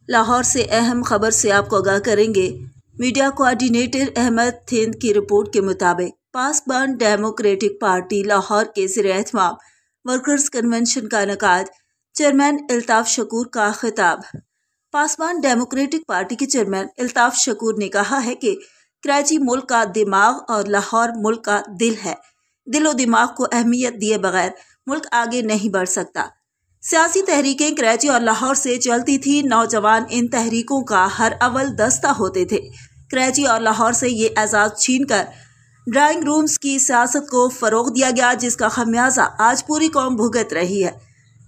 लाहौर से अहम खबर से आपको आगाह करेंगे। मीडिया कोऑर्डिनेटर अहमद थिंद की रिपोर्ट के मुताबिक पासबान डेमोक्रेटिक पार्टी लाहौर के ज़ेर-ए-एहतमाम वर्कर्स कन्वेंशन का इनेकाद। चेयरमैन अल्ताफ शकूर का खिताब। पासबान डेमोक्रेटिक पार्टी के चेयरमैन अल्ताफ शकूर ने कहा है कि कराची मुल्क का दिमाग और लाहौर मुल्क का दिल है। दिल और दिमाग को अहमियत दिए बगैर मुल्क आगे नहीं बढ़ सकता। सियासी तहरीकें कराची और लाहौर से चलती थी। नौजवान इन तहरीकों का हर अव्वल दस्ता होते थे। कराची और लाहौर से ये एजाज़ छीनकर ड्राइंग रूम्स की सियासत को फ़रोग़ दिया गया, जिसका खमियाजा आज पूरी कौम भुगत रही है।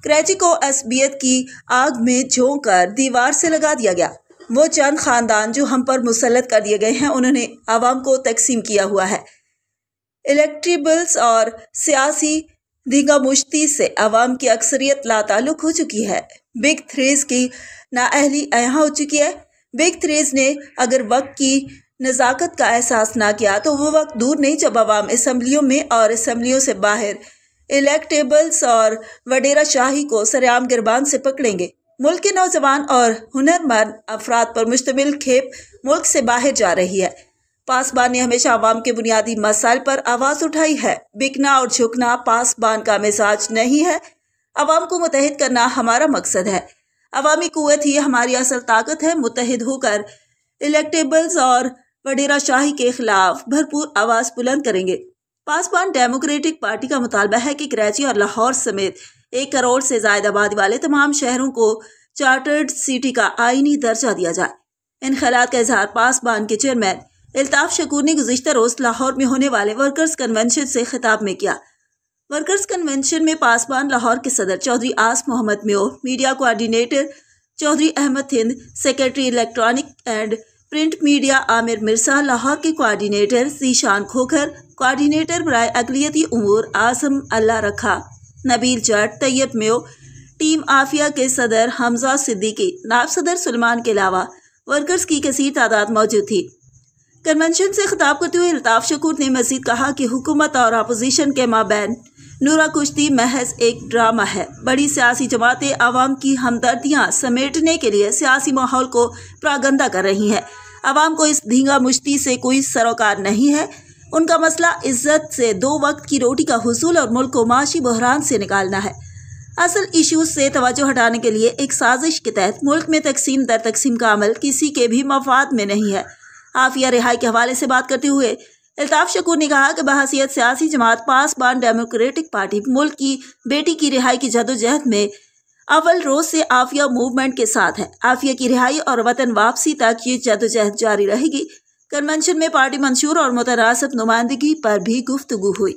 कराची को असबियत की आग में झोंक कर दीवार से लगा दिया गया। वो चंद ख़ानदान जो हम पर मुसल्लत कर दिए गए हैं, उन्होंने आवाम को तकसीम किया हुआ है। इलेक्टेबल्स और सियासी धींगा मुश्ती से अवाम की अक्सरियत लाताल्लुक हो चुकी है। बिग थ्रीज की नाअहली यहाँ हो चुकी है। बिग थ्रीज ने अगर वक्त की नज़ाकत का एहसास ना किया तो वो वक्त दूर नहीं जब अवाम असम्बलियों में और असम्बलियों से बाहर इलेक्टेबल्स और वडेरा शाही को सरेआम गिरबान से पकड़ेंगे। मुल्क के नौजवान और हुनरमंद अफराद पर मुश्तमिल खेप मुल्क से बाहर जा रही है। पासबान ने हमेशा अवाम के बुनियादी मसाइल पर आवाज़ उठाई है। बिकना और झुकना पासबान का मिजाज नहीं है। अवाम को मुत्तहिद करना हमारा मकसद है। अवामी कुव्वत ही हमारी असल ताकत है। मुत्तहिद होकर इलेक्टेबल्स और वडेरा शाही के खिलाफ भरपूर आवाज़ बुलंद करेंगे। पासबान डेमोक्रेटिक पार्टी का मुतालबा है कि कराची और लाहौर समेत 1 करोड़ से ज़ायद आबादी वाले तमाम शहरों को चार्टर्ड सिटी का आईनी दर्जा दिया जाए। इन ख्यालात का इजहार पासबान के चेयरमैन अल्ताफ शकूर ने गुज़िश्ता रोज़ लाहौर में होने वाले वर्कर्स कन्वेंशन से खिताब में किया। वर्कर्स कन्वेंशन में पासबान लाहौर के सदर चौधरी आस मोहम्मद म्यो, media coordinator Chaudhry Ahmed Hind, secretary electronic and print media Aamir Mirza, Lahore के कोऑर्डिनेटर जीशान खोखर, कोऑर्डिनेटर बराए अक़लियती उमूर आज़म अल्लाह रखा, नबील जट, तैयब म्यो, टीम आफिया के सदर हमजा सिद्दीकी, नायब सदर सुलेमान के अलावा वर्कर्स की कसीर तादाद मौजूद थी। कन्वेंशन से खिताब करते हुए अल्ताफ शकूर ने मजीद कहा कि हुकूमत और अपोजिशन के माबैन नूरा कुश्ती महज एक ड्रामा है। बड़ी सियासी जमातें आवाम की हमदर्दियाँ समेटने के लिए सियासी माहौल को प्रागंदा कर रही हैं। आवाम को इस धींगा मुश्ती से कोई सरोकार नहीं है। उनका मसला इज्जत से 2 वक्त की रोटी का हुसूल और मुल्क को माशी बहरान से निकालना है। असल इश्यूज से तवज्जो हटाने के लिए एक साजिश के तहत मुल्क में तकसीम दर तकसीम का अमल किसी के भी मफाद में नहीं है। आफिया रिहाई के हवाले से बात करते हुए अल्ताफ शकूर ने कहा कि बहसीयत सियासी जमात पासबान डेमोक्रेटिक पार्टी मुल्क की बेटी की रिहाई की जदोजहद में अव्वल रोज से आफिया मूवमेंट के साथ है। आफिया की रिहाई और वतन वापसी तक ये जदोजहद जारी रहेगी। कन्वेंशन में पार्टी मंशूर और मुतनासिब नुमाइंदगी पर भी गुफ्तगू हुई।